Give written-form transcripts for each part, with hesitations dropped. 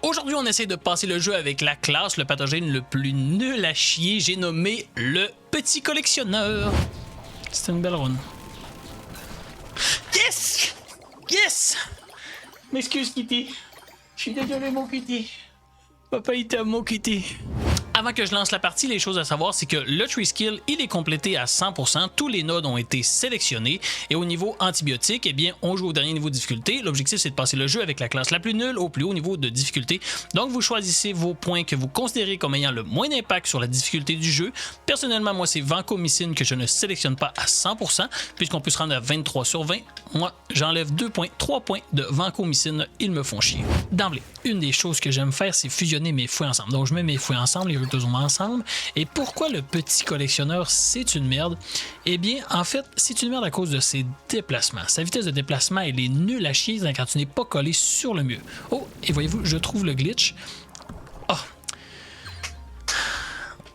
Aujourd'hui, on essaie de passer le jeu avec la classe, le pathogène le plus nul à chier. J'ai nommé le petit collectionneur. C'était une belle run. Yes! Yes! M'excuse, Kitty. Je suis désolé, mon Kitty. Papa, il t'aime, mon Kitty. Avant que je lance la partie, les choses à savoir, c'est que le tree skill, il est complété à 100%. Tous les nodes ont été sélectionnés. Et au niveau antibiotique, eh bien, on joue au dernier niveau de difficulté. L'objectif, c'est de passer le jeu avec la classe la plus nulle au plus haut niveau de difficulté. Donc, vous choisissez vos points que vous considérez comme ayant le moins d'impact sur la difficulté du jeu. Personnellement, moi, c'est vancomycine que je ne sélectionne pas à 100%, puisqu'on peut se rendre à 23 sur 20. Moi, j'enlève 2 points, 3 points de vancomycine. Ils me font chier. D'emblée, une des choses que j'aime faire, c'est fusionner mes fouets ensemble. Donc, je mets mes fouets ensemble, les rotosomos ensemble. Et pourquoi le petit collectionneur, c'est une merde? Eh bien, en fait, c'est une merde à cause de ses déplacements. Sa vitesse de déplacement, elle est nulle à chier quand tu n'es pas collé sur le mur. Oh, et voyez-vous, je trouve le glitch. Oh.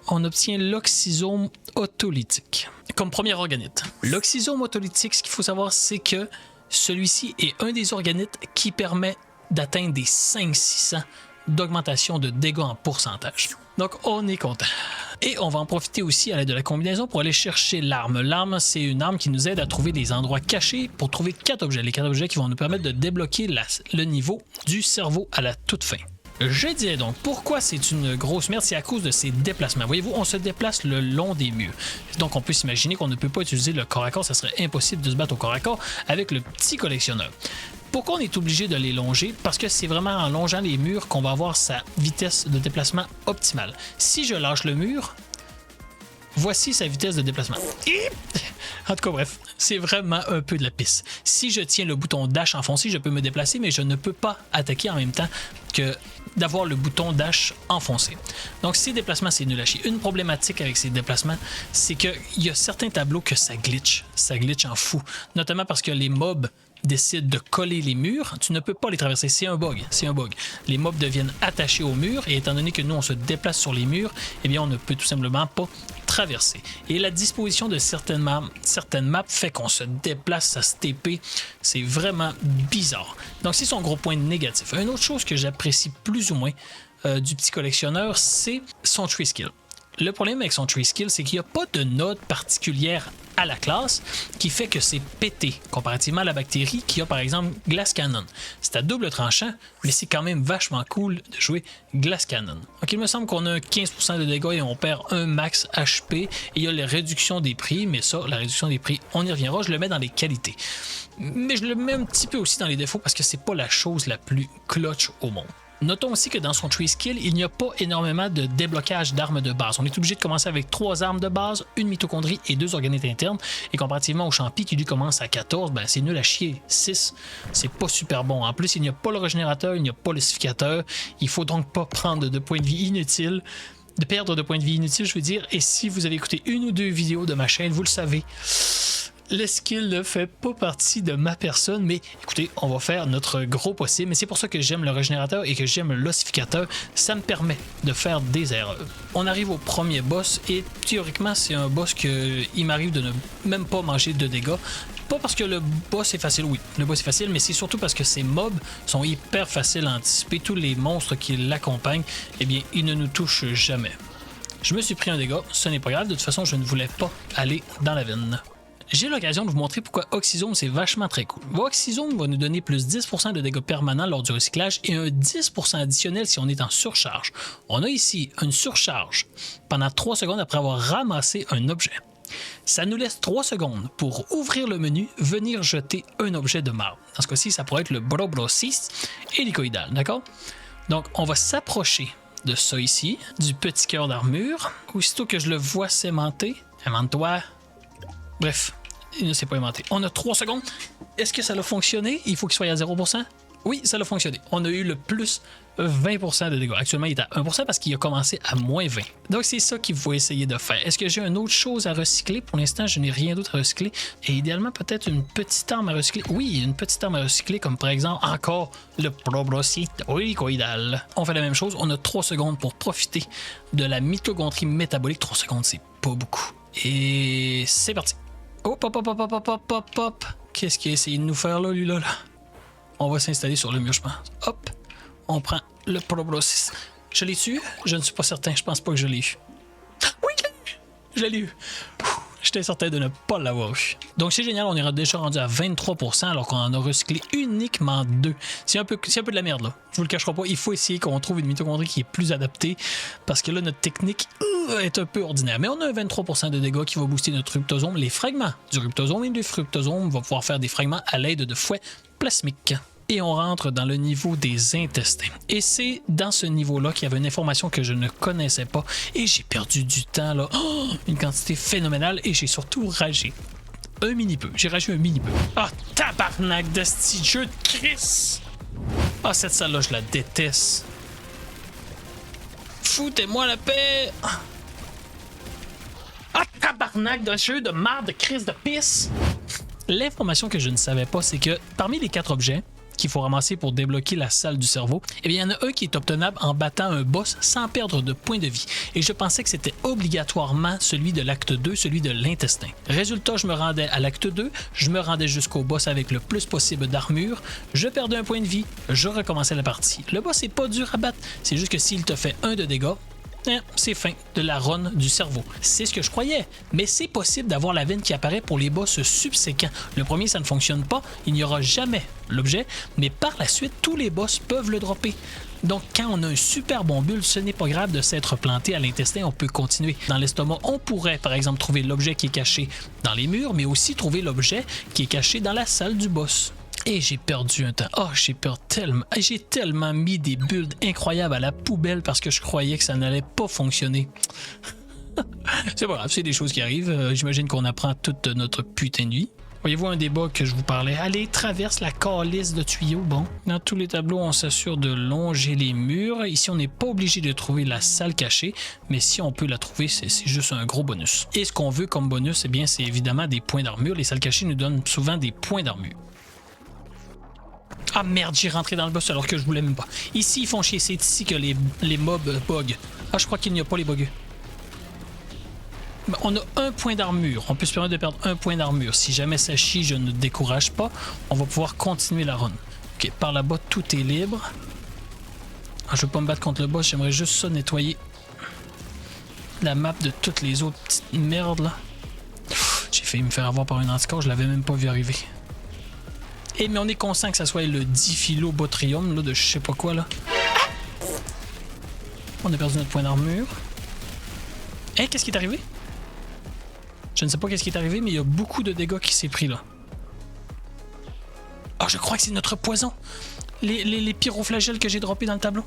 On obtient l'oxysome autolytique comme premier organite. L'oxysome autolytique, ce qu'il faut savoir, c'est que celui-ci est un des organites qui permet d'atteindre des 500-600 d'augmentation de dégâts en pourcentage. Donc, on est content. Et on va en profiter aussi à l'aide de la combinaison pour aller chercher l'arme. L'arme, c'est une arme qui nous aide à trouver des endroits cachés pour trouver 4 objets. Les 4 objets qui vont nous permettre de débloquer le niveau du cerveau à la toute fin. Je disais donc, pourquoi c'est une grosse merde? C'est à cause de ses déplacements. Voyez-vous, on se déplace le long des murs. Donc, on peut s'imaginer qu'on ne peut pas utiliser le corps à corps. Ça serait impossible de se battre au corps à corps avec le petit collectionneur. Pourquoi on est obligé de les longer? Parce que c'est vraiment en longeant les murs qu'on va avoir sa vitesse de déplacement optimale. Si je lâche le mur, voici sa vitesse de déplacement. En tout cas, bref, c'est vraiment un peu de la pisse. Si je tiens le bouton dash enfoncé, je peux me déplacer, mais je ne peux pas attaquer en même temps que d'avoir le bouton dash enfoncé. Donc, ces déplacements, c'est nul à chier. Une problématique avec ces déplacements, c'est qu'il y a certains tableaux que ça glitch. Ça glitch en fou. Notamment parce que les mobs décident de coller les murs, tu ne peux pas les traverser. C'est un bug. C'est un bug. Les mobs deviennent attachés aux murs et étant donné que nous, on se déplace sur les murs, eh bien, on ne peut tout simplement pas traverser. Et la disposition de certaines maps fait qu'on se déplace à se TP. C'est vraiment bizarre. Donc, c'est son gros point négatif. Une autre chose que j'apprécie plus ou moins du petit collectionneur, c'est son tree skill. Le problème avec son tree skill, c'est qu'il n'y a pas de note particulière à la classe qui fait que c'est pété comparativement à la bactérie qui a par exemple Glass Cannon. C'est à double tranchant, mais c'est quand même vachement cool de jouer Glass Cannon. Donc il me semble qu'on a 15% de dégâts et on perd un max HP et il y a la réduction des prix, mais ça, la réduction des prix, on y reviendra, je le mets dans les qualités. Mais je le mets un petit peu aussi dans les défauts parce que c'est pas la chose la plus clutch au monde. Notons aussi que dans son tree skill, il n'y a pas énormément de déblocage d'armes de base. On est obligé de commencer avec 3 armes de base, une mitochondrie et 2 organites internes. Et comparativement au champi qui lui commence à 14, ben c'est nul à chier. 6, c'est pas super bon. En plus, il n'y a pas le régénérateur, il n'y a pas l'ossificateur. Il faut donc pas prendre de points de vie inutiles. De perdre de points de vie inutiles, je veux dire. Et si vous avez écouté une ou deux vidéos de ma chaîne, vous le savez. Le skill ne fait pas partie de ma personne, mais écoutez, on va faire notre gros possible. Mais c'est pour ça que j'aime le régénérateur et que j'aime l'ossificateur. Ça me permet de faire des erreurs. On arrive au premier boss et théoriquement, c'est un boss qu'il m'arrive de ne même pas manger de dégâts. Pas parce que le boss est facile, oui, le boss est facile, mais c'est surtout parce que ces mobs sont hyper faciles à anticiper. Tous les monstres qui l'accompagnent, eh bien, ils ne nous touchent jamais. Je me suis pris un dégât, ce n'est pas grave, de toute façon, je ne voulais pas aller dans la veine. J'ai l'occasion de vous montrer pourquoi Oxysome c'est vachement très cool. Oxysome va nous donner plus 10% de dégâts permanents lors du recyclage et un 10% additionnel si on est en surcharge. On a ici une surcharge pendant 3 secondes après avoir ramassé un objet. Ça nous laisse 3 secondes pour ouvrir le menu, venir jeter un objet de marbre. Dans ce cas-ci, ça pourrait être le Brobrosis hélicoïdal, d'accord? Donc, on va s'approcher de ça ici, du petit cœur d'armure. Aussitôt que je le vois s'aimanter, aimante-toi. Bref, il ne s'est pas aimanté. On a 3 secondes. Est-ce que ça a fonctionné? Il faut qu'il soit à 0%? Oui, ça a fonctionné. On a eu le plus 20% de dégâts. Actuellement, il est à 1% parce qu'il a commencé à moins 20. Donc, c'est ça qu'il faut essayer de faire. Est-ce que j'ai une autre chose à recycler? Pour l'instant, je n'ai rien d'autre à recycler. Et idéalement, peut-être une petite arme à recycler. Oui, une petite arme à recycler, comme par exemple, encore le Proboscis hélicoïdal. On fait la même chose. On a 3 secondes pour profiter de la mitochondrie métabolique. 3 secondes, c'est pas beaucoup. Et c'est parti. Hop, hop, hop, hop, hop, hop, hop, hop. Qu'est-ce qu'il a essayé de nous faire là, lui, là? On va s'installer sur le mur, je pense. Hop. On prend le proboscis. Je l'ai tué? Je ne suis pas certain, je pense pas que je l'ai eu. Oui, je l'ai eu! J'étais certain de ne pas l'avoir eu. Donc c'est génial, on est déjà rendu à 23% alors qu'on en a recyclé uniquement 2. C'est un peu de la merde là. Je vous le cacherai pas, il faut essayer qu'on trouve une mitochondrie qui est plus adaptée parce que là notre technique est un peu ordinaire. Mais on a un 23% de dégâts qui va booster notre ruptosome. Les fragments du ruptosome et du fructosome vont pouvoir faire des fragments à l'aide de fouets plasmiques. Et on rentre dans le niveau des intestins. Et c'est dans ce niveau-là qu'il y avait une information que je ne connaissais pas. Et j'ai perdu du temps, là. Oh, une quantité phénoménale. Et j'ai surtout ragé. Un mini peu. J'ai ragé un mini peu. Ah, tabarnak de ce jeu de Chris! Ah, cette salle-là, je la déteste. Foutez-moi la paix! Ah, tabarnak de jeu de marde, de Chris, de pisse! L'information que je ne savais pas, c'est que parmi les 4 objets qu'il faut ramasser pour débloquer la salle du cerveau, eh bien, il y en a un qui est obtenable en battant un boss sans perdre de points de vie. Et je pensais que c'était obligatoirement celui de l'acte 2, celui de l'intestin. Résultat, je me rendais à l'acte 2, je me rendais jusqu'au boss avec le plus possible d'armure, je perdais un point de vie, je recommençais la partie. Le boss est pas dur à battre, c'est juste que s'il te fait 1 de dégâts, c'est fin de la run du cerveau. C'est ce que je croyais, mais c'est possible d'avoir la veine qui apparaît pour les boss subséquents. Le premier, ça ne fonctionne pas, il n'y aura jamais l'objet, mais par la suite, tous les boss peuvent le dropper. Donc, quand on a un super bon build, ce n'est pas grave de s'être planté à l'intestin, on peut continuer. Dans l'estomac, on pourrait, par exemple, trouver l'objet qui est caché dans les murs, mais aussi trouver l'objet qui est caché dans la salle du boss. Et j'ai perdu un temps. Oh, j'ai tellement mis des builds incroyables à la poubelle parce que je croyais que ça n'allait pas fonctionner. C'est pas grave, c'est des choses qui arrivent. J'imagine qu'on apprend toute notre putain de vie. Voyez-vous un des bugs que je vous parlais? Allez, traverse la calice de tuyaux. Bon, dans tous les tableaux, on s'assure de longer les murs. Ici, on n'est pas obligé de trouver la salle cachée, mais si on peut la trouver, c'est juste un gros bonus. Et ce qu'on veut comme bonus, eh bien, c'est évidemment des points d'armure. Les salles cachées nous donnent souvent des points d'armure. Ah merde, j'ai rentré dans le boss alors que je voulais même pas. Ici, ils font chier. C'est ici que les mobs bug. Ah, je crois qu'il n'y a pas les bugs. On a un point d'armure. On peut se permettre de perdre un point d'armure. Si jamais ça chie, je ne décourage pas. On va pouvoir continuer la run. Ok, par là-bas, tout est libre. Ah, je veux pas me battre contre le boss. J'aimerais juste ça nettoyer la map de toutes les autres petites merdes là. J'ai failli me faire avoir par un anticorps. Je l'avais même pas vu arriver. Et mais on est conscient que ça soit le Diphyllobotrium là, de je sais pas quoi là. On a perdu notre point d'armure. Hein, qu'est-ce qui est arrivé? Je ne sais pas qu'est-ce qui est arrivé, mais il y a beaucoup de dégâts qui s'est pris là. Ah, je crois que c'est notre poison. Les pyroflagelles que j'ai droppés dans le tableau.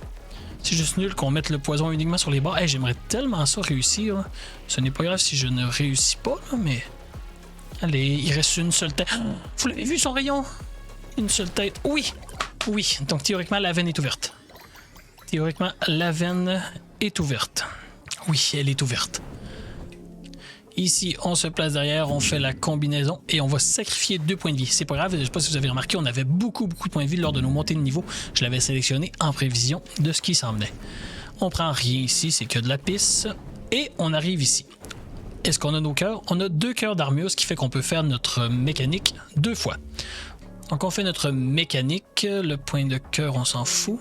C'est juste nul qu'on mette le poison uniquement sur les bords. Hey, j'aimerais tellement ça réussir. Là. Ce n'est pas grave si je ne réussis pas, là, mais... Allez, il reste une seule tête. Vous l'avez vu son rayon? Une seule tête. Oui, oui. Donc théoriquement, la veine est ouverte. Théoriquement, la veine est ouverte. Oui, elle est ouverte. Ici, on se place derrière, on fait la combinaison et on va sacrifier 2 points de vie. C'est pas grave, je ne sais pas si vous avez remarqué, on avait beaucoup de points de vie lors de nos montées de niveau. Je l'avais sélectionné en prévision de ce qui s'en venait. On prend rien ici, c'est que de la pisse. Et on arrive ici. Est-ce qu'on a nos cœurs? On a 2 cœurs d'armure, ce qui fait qu'on peut faire notre mécanique 2 fois. Donc on fait notre mécanique, le point de cœur on s'en fout.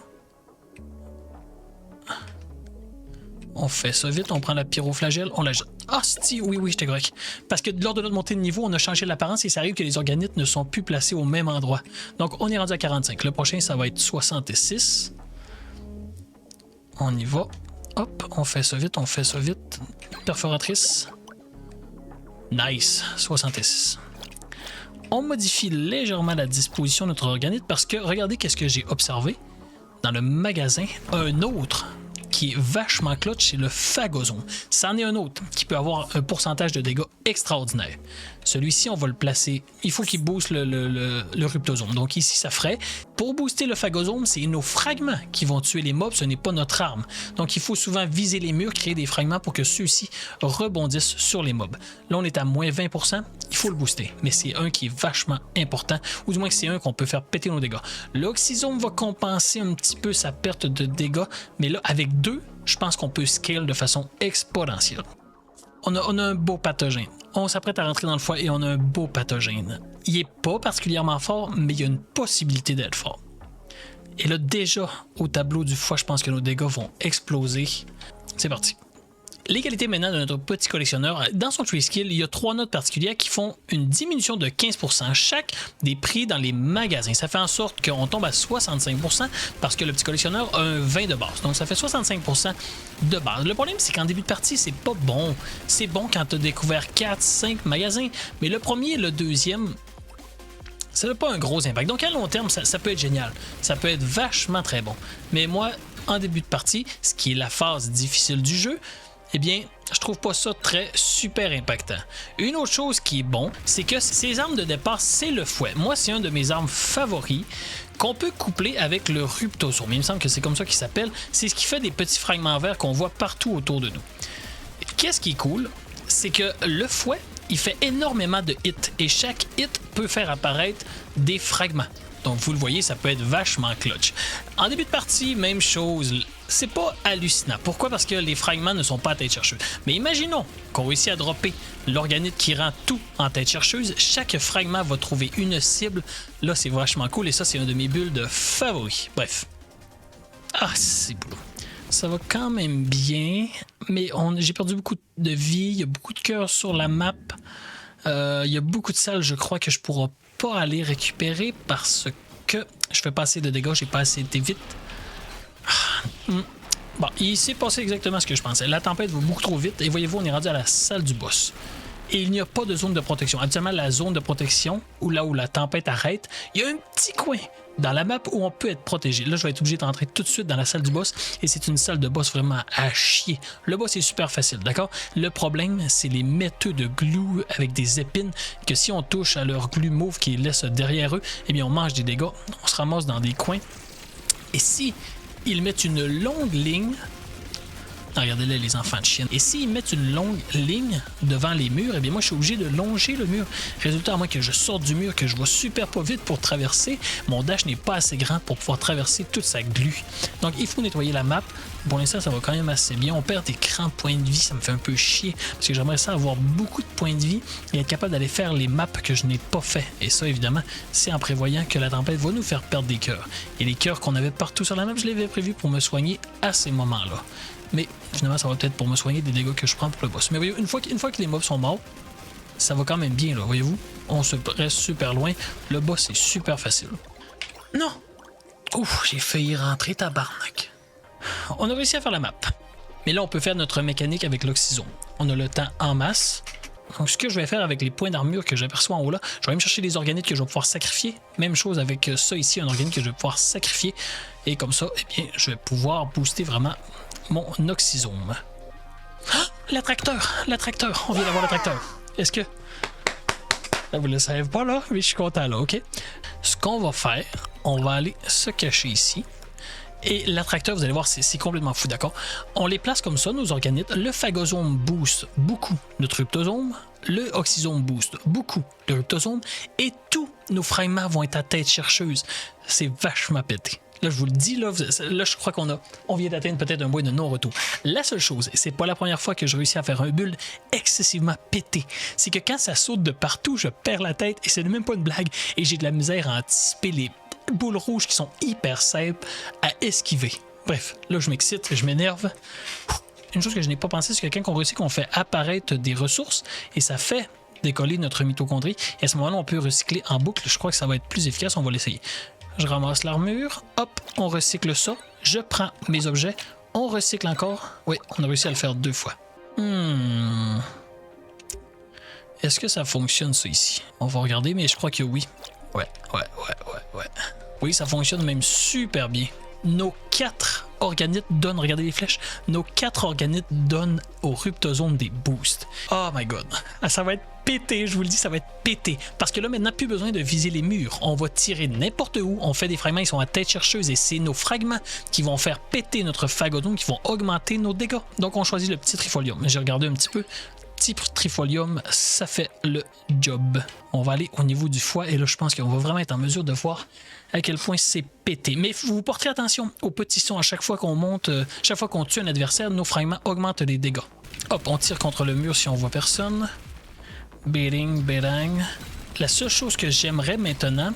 On fait ça vite, on prend la pyroflagelle, on la jette. Ah, oui, j'étais correct. Parce que lors de notre montée de niveau, on a changé l'apparence et ça arrive que les organites ne sont plus placés au même endroit. Donc on est rendu à 45. Le prochain, ça va être 66. On y va. Hop, on fait ça vite, Perforatrice. Nice, 66. On modifie légèrement la disposition de notre organite parce que regardez qu'est-ce que j'ai observé dans le magasin. Un autre qui est vachement clutch, c'est le phagosome. C'en est un autre qui peut avoir un pourcentage de dégâts extraordinaire. Celui-ci, on va le placer. Il faut qu'il booste le ruptosome. Donc ici, ça ferait. Pour booster le phagosome, c'est nos fragments qui vont tuer les mobs. Ce n'est pas notre arme. Donc il faut souvent viser les murs, créer des fragments pour que ceux-ci rebondissent sur les mobs. Là, on est à moins 20%. Il faut le booster. Mais c'est un qui est vachement important. Ou du moins que c'est un qu'on peut faire péter nos dégâts. L'oxysome va compenser un petit peu sa perte de dégâts. Mais là, avec 2, je pense qu'on peut scale de façon exponentielle. On a un beau pathogène. On s'apprête à rentrer dans le foie et on a un beau pathogène. Il n'est pas particulièrement fort, mais il y a une possibilité d'être fort. Et là, déjà, au tableau du foie, je pense que nos dégâts vont exploser. C'est parti. Les qualités maintenant de notre petit collectionneur. Dans son tree skill, il y a 3 notes particulières qui font une diminution de 15% chaque des prix dans les magasins. Ça fait en sorte qu'on tombe à 65% parce que le petit collectionneur a un 20 de base. Donc ça fait 65% de base. Le problème, c'est qu'en début de partie, c'est pas bon. C'est bon quand tu as découvert 4, 5 magasins, mais le premier et le deuxième, ça n'a pas un gros impact. Donc à long terme, ça peut être génial. Ça peut être vachement très bon. Mais moi, en début de partie, ce qui est la phase difficile du jeu, eh bien, je trouve pas ça très super impactant. Une autre chose qui est bon, c'est que ces armes de départ, c'est le fouet. Moi, c'est un de mes armes favoris qu'on peut coupler avec le ruptosome. Il me semble que c'est comme ça qu'il s'appelle. C'est ce qui fait des petits fragments verts qu'on voit partout autour de nous. Qu'est-ce qui est cool, c'est que le fouet, il fait énormément de hits et chaque hit peut faire apparaître des fragments. Donc, vous le voyez, ça peut être vachement clutch. En début de partie, même chose. C'est pas hallucinant. Pourquoi? Parce que les fragments ne sont pas à tête chercheuse. Mais imaginons qu'on réussit à dropper l'organite qui rend tout en tête chercheuse. Chaque fragment va trouver une cible. Là, c'est vachement cool et ça, c'est un de mes builds favoris. Bref. Ah, c'est beau. Ça va quand même bien, mais j'ai perdu beaucoup de vie. Il y a beaucoup de cœurs sur la map. Il y a beaucoup de salles, je crois, que je pourrai pas aller récupérer parce que je fais pas assez de dégâts, j'ai pas assez été vite. Bon, il s'est passé exactement ce que je pensais. La tempête va beaucoup trop vite et voyez-vous, on est rendu à la salle du boss. Et il n'y a pas de zone de protection. Habituellement, la zone de protection, ou là où la tempête arrête, il y a un petit coin dans la map où on peut être protégé. Là, je vais être obligé d'entrer tout de suite dans la salle du boss et c'est une salle de boss vraiment à chier. Le boss est super facile, d'accord? Le problème, c'est les métaux de glue avec des épines que si on touche à leur glue mauve qui laisse derrière eux, eh bien, on mange des dégâts, on se ramasse dans des coins. Et si ils mettent une longue ligne... Regardez-là, les enfants de chienne. Et s'ils mettent une longue ligne devant les murs, eh bien moi, je suis obligé de longer le mur. Résultat, à moins que je sorte du mur, que je vois super pas vite pour traverser, mon dash n'est pas assez grand pour pouvoir traverser toute sa glu. Donc, il faut nettoyer la map. Pour l'instant, ça va quand même assez bien. On perd des grands points de vie. Ça me fait un peu chier parce que j'aimerais ça avoir beaucoup de points de vie et être capable d'aller faire les maps que je n'ai pas fait. Et ça, évidemment, c'est en prévoyant que la tempête va nous faire perdre des cœurs. Et les cœurs qu'on avait partout sur la map, je les avais prévus pour me soigner à ces moments-là. Mais finalement, ça va peut-être pour me soigner des dégâts que je prends pour le boss. Mais voyez, une fois que les mobs sont morts, ça va quand même bien, là, voyez-vous. On se reste super loin. Le boss est super facile. Non! Ouf, j'ai failli rentrer, tabarnak. On a réussi à faire la map. Mais là, on peut faire notre mécanique avec l'oxysome. On a le temps en masse. Donc, ce que je vais faire avec les points d'armure que j'aperçois en haut là, je vais me chercher des organites que je vais pouvoir sacrifier. Même chose avec ça ici, un organite que je vais pouvoir sacrifier. Et comme ça, eh bien, je vais pouvoir booster vraiment mon oxysome. Ah, l'attracteur, on vient d'avoir l'attracteur. Est-ce que... Vous ne le savez pas là, mais je suis content là, ok? Ce qu'on va faire, on va aller se cacher ici. Et l'attracteur, vous allez voir, c'est complètement fou, d'accord? On les place comme ça, nos organites. Le phagosome booste beaucoup notre ruptosome. Le oxysome booste beaucoup le ruptosome. Et tous nos fragments vont être à tête chercheuse. C'est vachement pété. Là, je vous le dis, là je crois on vient d'atteindre peut-être un point de non-retour. La seule chose, et c'est pas la première fois que je réussis à faire un build excessivement pété, c'est que quand ça saute de partout, je perds la tête et c'est même pas une blague. Et j'ai de la misère à anticiper les boules rouges qui sont hyper simples à esquiver. Bref, là, je m'excite, je m'énerve. Une chose que je n'ai pas pensé, c'est que quand on réussit qu'on fait apparaître des ressources et ça fait décoller notre mitochondrie, et à ce moment-là, on peut recycler en boucle. Je crois que ça va être plus efficace, on va l'essayer. Je ramasse l'armure, hop, on recycle ça, je prends mes objets, on recycle encore. Oui, on a réussi à le faire 2 fois. Est-ce que ça fonctionne ça ici? On va regarder, mais je crois que oui. Ouais. Oui, ça fonctionne même super bien. Nos 4 organites donnent, regardez les flèches, nos 4 organites donnent au ruptosome des boosts. Oh my god, ça va être pété, je vous le dis, ça va être pété. Parce que là, maintenant, plus besoin de viser les murs. On va tirer n'importe où, on fait des fragments, ils sont à tête chercheuse et c'est nos fragments qui vont faire péter notre phagosome, qui vont augmenter nos dégâts. Donc, on choisit le petit trifolium. J'ai regardé un petit peu. Petit trifolium, ça fait le job. On va aller au niveau du foie et là, je pense qu'on va vraiment être en mesure de voir à quel point c'est pété. Mais vous porterez attention aux petits sons à chaque fois qu'on monte, chaque fois qu'on tue un adversaire, nos fragments augmentent les dégâts. Hop, on tire contre le mur si on voit personne. Béding, bédang. La seule chose que j'aimerais maintenant,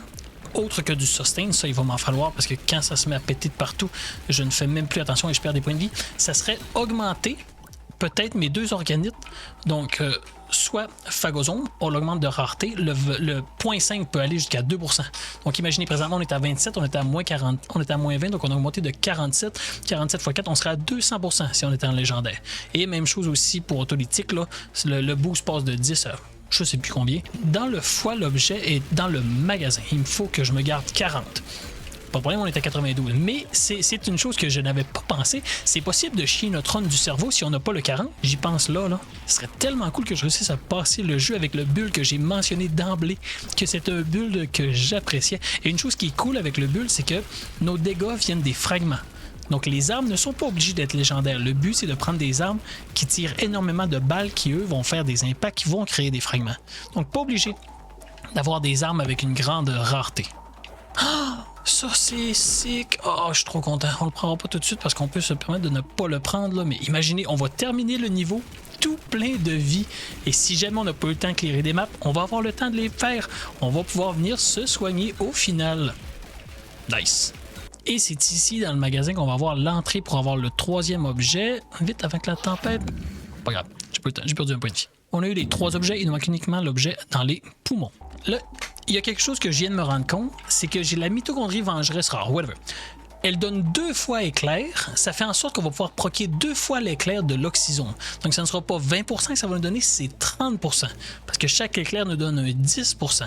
autre que du sustain, ça il va m'en falloir parce que quand ça se met à péter de partout, je ne fais même plus attention et je perds des points de vie. Ça serait augmenter peut-être mes 2 organites, donc soit Phagosome, on l'augmente de rareté, le 0.5 peut aller jusqu'à 2%. Donc imaginez présentement on est à 27, on était à moins 40, on était à moins 20, donc on a augmenté de 47, 47 x 4, on serait à 200% si on était en légendaire. Et même chose aussi pour autolytique, là, le boost passe de 10 à je sais plus combien. Dans le foie, l'objet est dans le magasin. Il me faut que je me garde 40. Pas de problème, on est à 92. Mais c'est une chose que je n'avais pas pensé. C'est possible de chier notre run du cerveau si on n'a pas le 40. J'y pense là. Ce serait tellement cool que je réussisse à passer le jeu avec le bulle que j'ai mentionné d'emblée, que c'est un bulle que j'appréciais. Et une chose qui est cool avec le bulle, c'est que nos dégâts viennent des fragments. Donc les armes ne sont pas obligées d'être légendaires. Le but, c'est de prendre des armes qui tirent énormément de balles qui, eux, vont faire des impacts, qui vont créer des fragments. Donc pas obligé d'avoir des armes avec une grande rareté. Ah! Ça, c'est sick. Oh, je suis trop content. On le prendra pas tout de suite parce qu'on peut se permettre de ne pas le prendre, là. Mais imaginez, on va terminer le niveau tout plein de vie. Et si jamais on n'a pas eu le temps de clearer des maps, on va avoir le temps de les faire. On va pouvoir venir se soigner au final. Nice. Et c'est ici, dans le magasin, qu'on va avoir l'entrée pour avoir le 3e objet. Vite, avant que la tempête... Pas grave, j'ai perdu un point de vie. On a eu les 3 objets, il nous manque uniquement l'objet dans les poumons. Là, il y a quelque chose que je viens de me rendre compte, c'est que j'ai la mitochondrie vengeresse rare, whatever. Elle donne 2 fois éclair, ça fait en sorte qu'on va pouvoir proquer 2 fois l'éclair de l'oxysome. Donc ça ne sera pas 20% que ça va nous donner, c'est 30%. Parce que chaque éclair nous donne un 10%.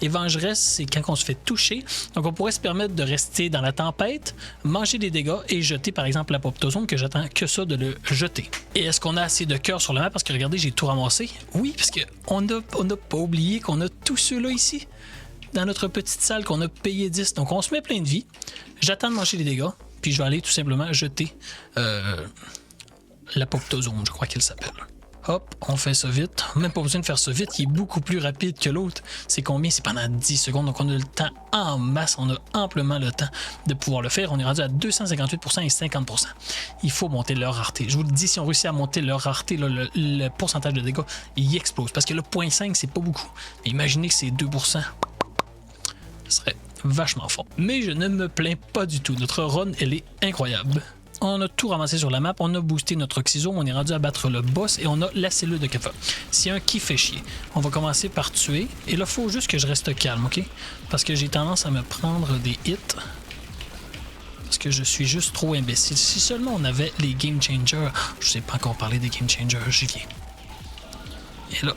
Et vengeresse, c'est quand on se fait toucher. Donc on pourrait se permettre de rester dans la tempête, manger des dégâts et jeter par exemple l'apoptosome, que j'attends que ça de le jeter. Et est-ce qu'on a assez de cœur sur la map? Parce que regardez, j'ai tout ramassé. Oui, parce qu'on n'a pas oublié qu'on a tous ceux-là ici. Dans notre petite salle qu'on a payé 10. Donc on se met plein de vie. J'attends de manger les dégâts. Puis je vais aller tout simplement jeter l'apoptosome, je crois qu'il s'appelle. Hop, on fait ça vite. Même pas besoin de faire ça vite, il est beaucoup plus rapide que l'autre. C'est combien? C'est pendant 10 secondes, donc on a le temps en masse, on a amplement le temps de pouvoir le faire. On est rendu à 258% et 50%. Il faut monter leur rareté. Je vous le dis, si on réussit à monter leur rareté, là, le pourcentage de dégâts, il explose. Parce que le 0.5, c'est pas beaucoup. Mais imaginez que c'est 2%. Ce serait vachement fort. Mais je ne me plains pas du tout. Notre run, elle est incroyable. On a tout ramassé sur la map, on a boosté notre oxysome, on est rendu à battre le boss et on a la cellule de Kappa. C'est un qui fait chier. On va commencer par tuer. Et là, il faut juste que je reste calme, ok? Parce que j'ai tendance à me prendre des hits. Parce que je suis juste trop imbécile. Si seulement on avait les Game Changers... Je sais pas encore parler des Game Changers, j'y viens. Et là...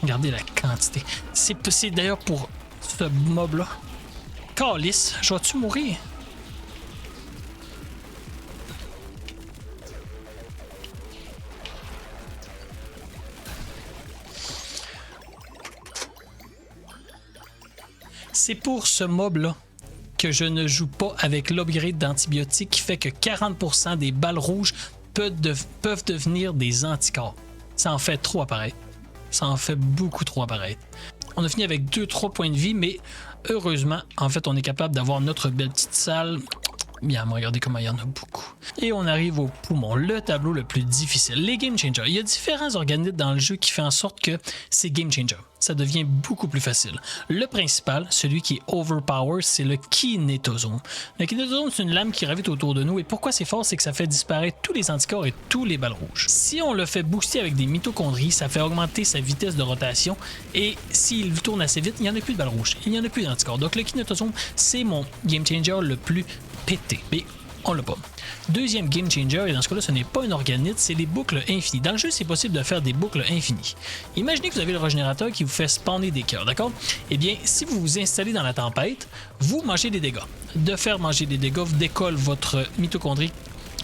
Regardez la quantité. C'est d'ailleurs pour ce mob-là. Calice, je vais-tu mourir? C'est pour ce mob-là que je ne joue pas avec l'upgrade d'antibiotiques qui fait que 40% des balles rouges peuvent devenir des anticorps. Ça en fait trop apparaître. Ça en fait beaucoup trop apparaître. On a fini avec 2-3 points de vie, mais heureusement, en fait, on est capable d'avoir notre belle petite salle. Bien, regardez comment il y en a beaucoup. Et on arrive au poumon, le tableau le plus difficile, les Game Changers. Il y a différents organites dans le jeu qui font en sorte que c'est Game Changer. Ça devient beaucoup plus facile. Le principal, celui qui est overpower, c'est le kinétosome. Le kinétosome, c'est une lame qui gravite autour de nous. Et pourquoi c'est fort, c'est que ça fait disparaître tous les anticorps et tous les balles rouges. Si on le fait booster avec des mitochondries, ça fait augmenter sa vitesse de rotation. Et s'il tourne assez vite, il n'y en a plus de balles rouges. Il n'y en a plus d'anticorps. Donc le kinétosome, c'est mon Game Changer le plus pété. Mais on l'a pas. Deuxième Game Changer, et dans ce cas-là, ce n'est pas un organite, c'est les boucles infinies. Dans le jeu, c'est possible de faire des boucles infinies. Imaginez que vous avez le régénérateur qui vous fait spawner des cœurs, d'accord? Eh bien, si vous vous installez dans la tempête, vous mangez des dégâts. De faire manger des dégâts, vous décolle votre mitochondrie,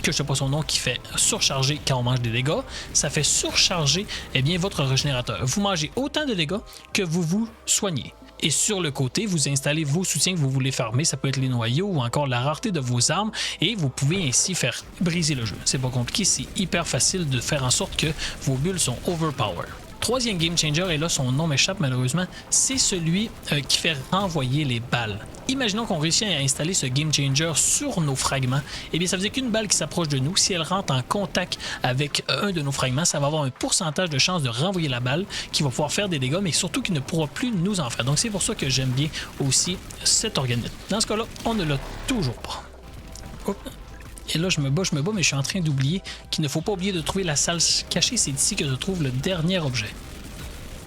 que je sais pas son nom, qui fait surcharger quand on mange des dégâts. Ça fait surcharger, eh bien, votre régénérateur. Vous mangez autant de dégâts que vous vous soignez. Et sur le côté, vous installez vos soutiens que vous voulez farmer, ça peut être les noyaux ou encore la rareté de vos armes, et vous pouvez ainsi faire briser le jeu. C'est pas compliqué, c'est hyper facile de faire en sorte que vos bulles sont overpower. troisième game changer, et là son nom m'échappe malheureusement, c'est celui qui fait renvoyer les balles. Imaginons qu'on réussit à installer ce game changer sur nos fragments. Eh bien, ça faisait qu'une balle qui s'approche de nous, si elle rentre en contact avec un de nos fragments, ça va avoir un pourcentage de chance de renvoyer la balle qui va pouvoir faire des dégâts, mais surtout qui ne pourra plus nous en faire. Donc, c'est pour ça que j'aime bien aussi cet organisme. Dans ce cas-là, on ne l'a toujours pas. Hop. Et là, je me bats, mais je suis en train d'oublier qu'il ne faut pas oublier de trouver la salle cachée. C'est ici que je trouve le dernier objet.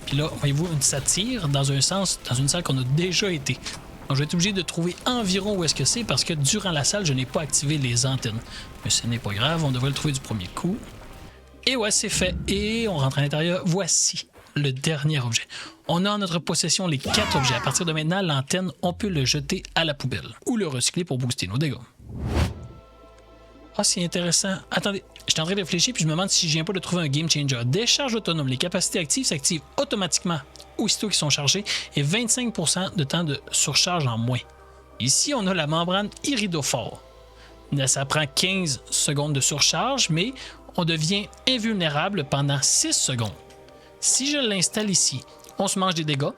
Puis là, voyez-vous, ça tire dans un sens, dans une salle qu'on a déjà été. Donc, je vais être obligé de trouver environ où est-ce que c'est parce que durant la salle, je n'ai pas activé les antennes. Mais ce n'est pas grave, on devrait le trouver du premier coup. Et ouais, c'est fait. Et on rentre à l'intérieur. Voici le dernier objet. On a en notre possession les 4 objets. À partir de maintenant, l'antenne, on peut le jeter à la poubelle ou le recycler pour booster nos dégâts. Ah, c'est intéressant. Attendez, j'étais en train de réfléchir puis je me demande si je viens pas de trouver un game changer. Décharge autonome. Les capacités actives s'activent automatiquement aussitôt qu'ils sont chargés et 25% de temps de surcharge en moins. Ici, on a la membrane iridophore. Ça prend 15 secondes de surcharge, mais on devient invulnérable pendant 6 secondes. Si je l'installe ici, on se mange des dégâts.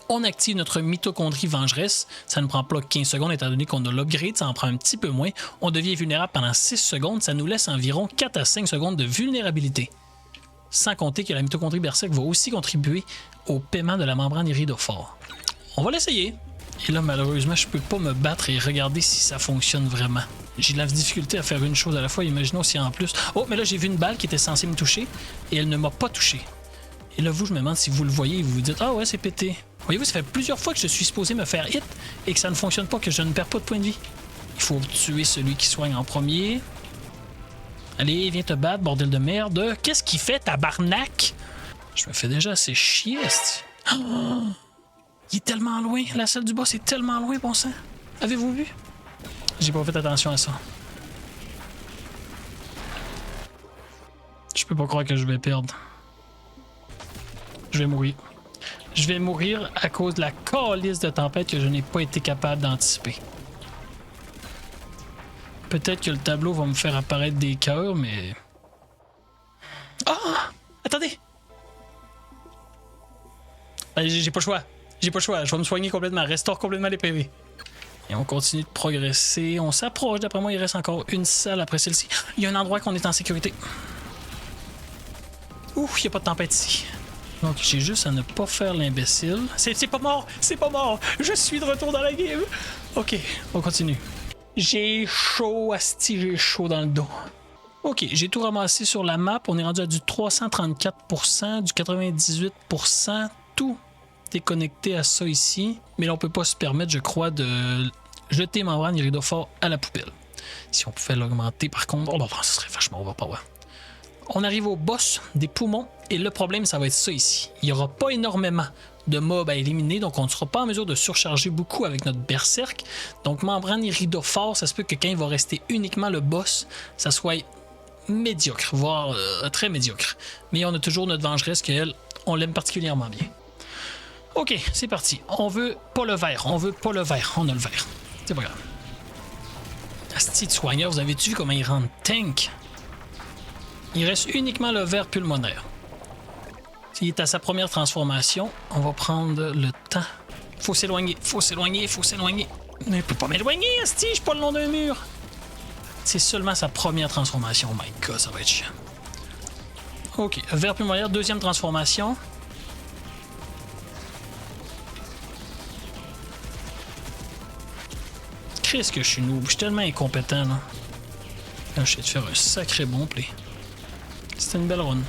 On active notre mitochondrie vengeresse. Ça ne prend pas 15 secondes étant donné qu'on a l'upgrade, ça en prend un petit peu moins. On devient vulnérable pendant 6 secondes. Ça nous laisse environ 4 à 5 secondes de vulnérabilité. Sans compter que la mitochondrie berserk va aussi contribuer au paiement de la membrane iridophore. On va l'essayer. Et là, malheureusement, je peux pas me battre et regarder si ça fonctionne vraiment. J'ai de la difficulté à faire une chose à la fois. Imaginons si en plus... Oh, mais là, j'ai vu une balle qui était censée me toucher et elle ne m'a pas touché. Et là, je me demande si vous le voyez et vous vous dites « Ah ouais, c'est pété ». Voyez-vous, ça fait plusieurs fois que je suis supposé me faire hit et que ça ne fonctionne pas, que je ne perds pas de points de vie. Il faut tuer celui qui soigne en premier. Allez, viens te battre, bordel de merde. Qu'est-ce qu'il fait, tabarnak? Je me fais déjà assez chier, oh, il est tellement loin. La salle du boss est tellement loin, bon sang. Avez-vous vu? J'ai pas fait attention à ça. Je peux pas croire que je vais perdre. Je vais mourir. Je vais mourir à cause de la calice de tempête que je n'ai pas été capable d'anticiper. Peut-être que le tableau va me faire apparaître des cœurs, mais... Ah! Attendez! J'ai pas le choix. J'ai pas le choix. Je vais me soigner complètement. Restaure complètement les PV. Et on continue de progresser. On s'approche. D'après moi, il reste encore une salle après celle-ci. Il y a un endroit qu'on est en sécurité. Ouf, il n'y a pas de tempête ici. Donc, j'ai juste à ne pas faire l'imbécile. C'est pas mort! C'est pas mort! Je suis de retour dans la game! Ok, on continue. J'ai chaud, asti, j'ai chaud dans le dos. Ok, j'ai tout ramassé sur la map. On est rendu à du 334%, du 98%. Tout est connecté à ça ici. Mais là, on peut pas se permettre, je crois, de jeter membrane iridophore à la poubelle. Si on pouvait l'augmenter, par contre... Oh, ça serait vachement, on va pas voir. On arrive au boss des poumons et le problème, ça va être ça ici. Il n'y aura pas énormément de mobs à éliminer, donc on ne sera pas en mesure de surcharger beaucoup avec notre berserk. Donc membrane iridophore, ça se peut que quand il va rester uniquement le boss, ça soit médiocre, voire très médiocre. Mais on a toujours notre vengeresse qu'elle, on l'aime particulièrement bien. Ok, c'est parti. On veut pas le vert, on veut pas le vert, on a le vert. C'est pas grave. Asti de soigneur, vous avez-tu vu comment il rentre tank? Il reste uniquement le vert pulmonaire. S'il est à sa première transformation, on va prendre le temps. Faut s'éloigner, faut s'éloigner, faut s'éloigner. Mais je peux pas m'éloigner, asti, je suis pas le long d'un mur. C'est seulement sa première transformation. Oh my god, ça va être chiant. Ok, vert pulmonaire, deuxième transformation. Qu'est-ce que je suis noob, je suis tellement incompétent là. Là, je vais te faire un sacré bon play. C'était une belle run.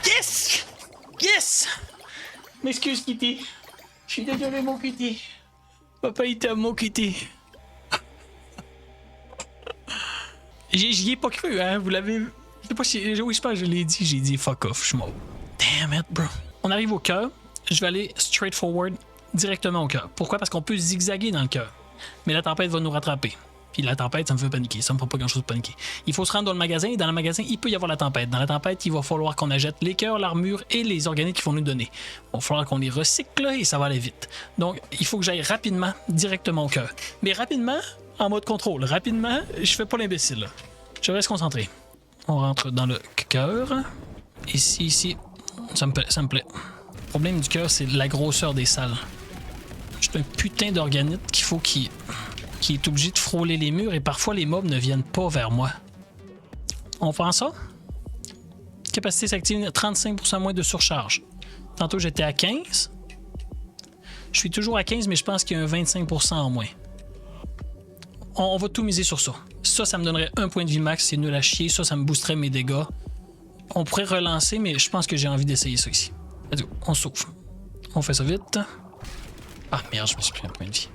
Yes! Yes! M'excuse, Kitty. Je suis désolé, mon Kitty. Papa, il t'aime, mon Kitty. J'y ai pas cru, hein. Vous l'avez vu. Je sais pas si. Oui, je pense que je l'ai dit. J'ai dit fuck off. Je suis mort. Damn it, bro. On arrive au cœur. Je vais aller straight forward directement au cœur. Pourquoi? Parce qu'on peut zigzaguer dans le cœur. Mais la tempête va nous rattraper. Puis la tempête, ça me fait paniquer. Ça me fera pas grand-chose de paniquer. Il faut se rendre dans le magasin. Et dans le magasin, il peut y avoir la tempête. Dans la tempête, il va falloir qu'on achète les cœurs, l'armure et les organites qu'ils vont nous donner. Il va falloir qu'on les recycle et ça va aller vite. Donc, il faut que j'aille rapidement, directement au cœur. Mais rapidement, en mode contrôle. Rapidement, je fais pas l'imbécile. Je reste concentré. On rentre dans le cœur. Ici, ça me plaît. Le problème du cœur, c'est la grosseur des salles. J'ai un putain d'organite qu'il faut qui est obligé de frôler les murs et parfois les mobs ne viennent pas vers moi. On prend ça. Capacité s'active 35% moins de surcharge. Tantôt j'étais à 15. Je suis toujours à 15, mais je pense qu'il y a un 25% en moins. On va tout miser sur ça. Ça me donnerait un point de vie max, c'est nul à chier. Ça me boosterait mes dégâts. On pourrait relancer, mais je pense que j'ai envie d'essayer ça ici. Let's go, on sauve. On fait ça vite. Ah merde, je me suis pris un point de vie.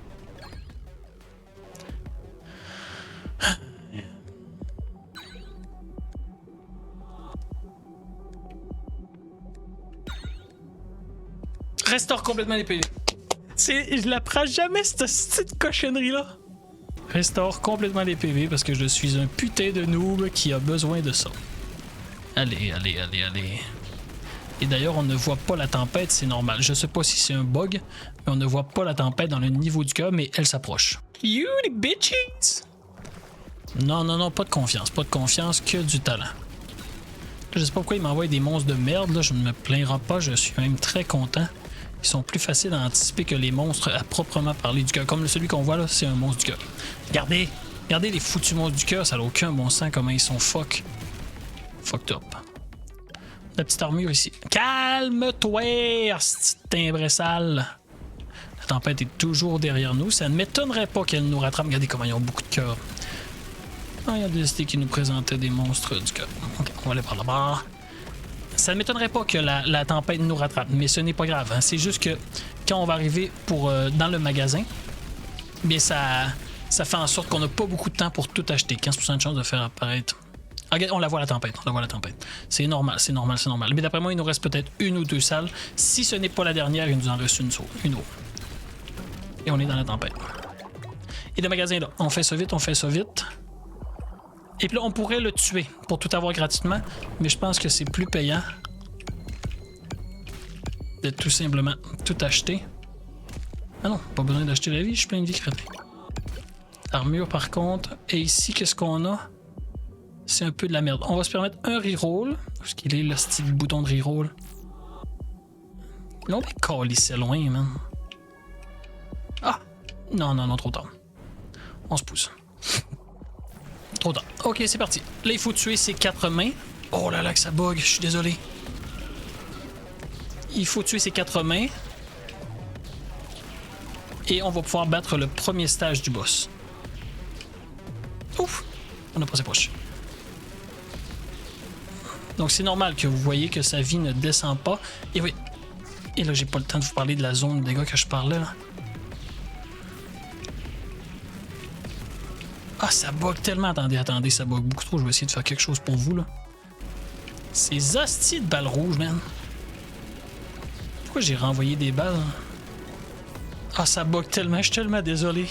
Restaure complètement les PV. Je la prends jamais, cette petite cochonnerie-là. Restaure complètement les PV parce que je suis un putain de noob qui a besoin de ça. Allez. Et d'ailleurs, on ne voit pas la tempête, c'est normal. Je sais pas si c'est un bug, mais on ne voit pas la tempête dans le niveau du cœur, mais elle s'approche. You les bitches! Non, pas de confiance, que du talent. Je sais pas pourquoi il m'envoie des monstres de merde, là, je ne me plaindrai pas, je suis même très content. Ils sont plus faciles à anticiper que les monstres à proprement parler du cœur. Comme celui qu'on voit là, c'est un monstre du cœur. Regardez les foutus monstres du cœur, ça n'a aucun bon sens comment ils sont fucked up. La petite armure ici. Calme-toi, petite timbre sale. La tempête est toujours derrière nous. Ça ne m'étonnerait pas qu'elle nous rattrape. Regardez comment ils ont beaucoup de cœur. Ah, il y a des qui nous présentaient des monstres du cœur. Ok, on va aller par là-bas. Ça ne m'étonnerait pas que la tempête nous rattrape, mais ce n'est pas grave. Hein. C'est juste que quand on va arriver dans le magasin, bien ça fait en sorte qu'on n'a pas beaucoup de temps pour tout acheter. 15% de chance de faire apparaître. Ah, regarde, on la voit la tempête. C'est normal. Mais d'après moi, il nous reste peut-être une ou deux salles. Si ce n'est pas la dernière, il nous en reste une autre. Et on est dans la tempête. Et le magasin là, on fait ça vite. Et puis là, on pourrait le tuer pour tout avoir gratuitement, mais je pense que c'est plus payant de tout simplement tout acheter. Ah non, pas besoin d'acheter la vie, je suis plein de vie crétée. Armure par contre. Et ici, qu'est-ce qu'on a? C'est un peu de la merde. On va se permettre un reroll. Parce qu'il est le style bouton de reroll. Là, on est calissé loin, man. Ah! Non, trop tard. On se pousse. Trop tard. Ok, c'est parti. Là, il faut tuer ces 4 mains. Oh là là, que ça bug, je suis désolé. Il faut tuer ces 4 mains. Et on va pouvoir battre le premier stage du boss. Ouf! On a passé proche. Donc c'est normal que vous voyez que sa vie ne descend pas. Et oui. Et là, j'ai pas le temps de vous parler de la zone de dégâts que je parlais là. Ah, ça bug tellement. Attendez, ça bug beaucoup trop. Je vais essayer de faire quelque chose pour vous, là. Ces hosties de balles rouges, man. Pourquoi j'ai renvoyé des balles? Hein? Ah, ça bug tellement. Je suis tellement désolé.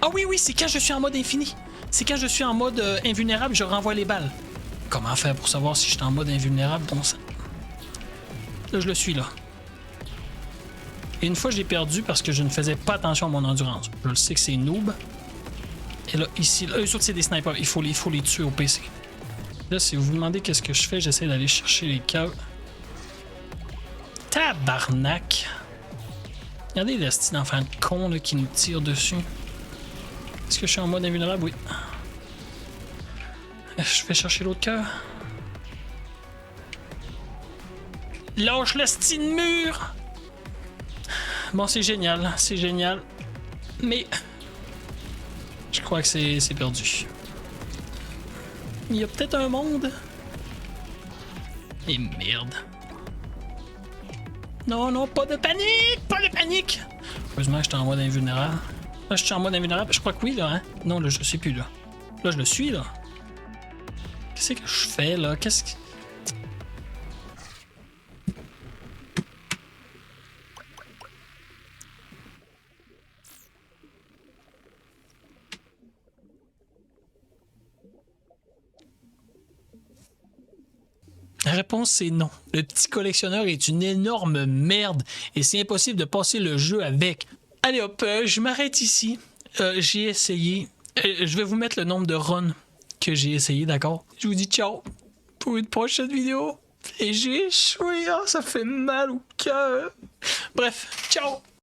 Ah oui, c'est quand je suis en mode infini. C'est quand je suis en mode invulnérable, je renvoie les balles. Comment faire pour savoir si je suis en mode invulnérable? Bon sang. Là, je le suis, là. Et une fois, je l'ai perdu parce que je ne faisais pas attention à mon endurance. Je le sais que c'est noob. Et là, ici, là, eux autres, c'est des snipers. Il faut les tuer au PC. Là, si vous vous demandez qu'est-ce que je fais, j'essaie d'aller chercher les cœurs. Tabarnak! Regardez le style d'enfant de con là, qui nous tire dessus. Est-ce que je suis en mode invulnérable? Oui. Je vais chercher l'autre cœur. Lâche le style mur! Bon, c'est génial. Mais je crois que c'est perdu. Il y a peut-être un monde. Et merde. Non, pas de panique! Heureusement, j'étais en mode invulnérable. Là, je suis en mode invulnérable. Je crois que oui, là, hein? Non, là, je sais plus, là. Là, je le suis, là. Qu'est-ce que je fais, là? Qu'est-ce que... La réponse c'est non. Le petit collectionneur est une énorme merde et c'est impossible de passer le jeu avec. Allez hop, je m'arrête ici. J'ai essayé. Je vais vous mettre le nombre de runs que j'ai essayé, d'accord? Je vous dis ciao pour une prochaine vidéo. Et j'ai échoué, ça fait mal au cœur. Bref, ciao!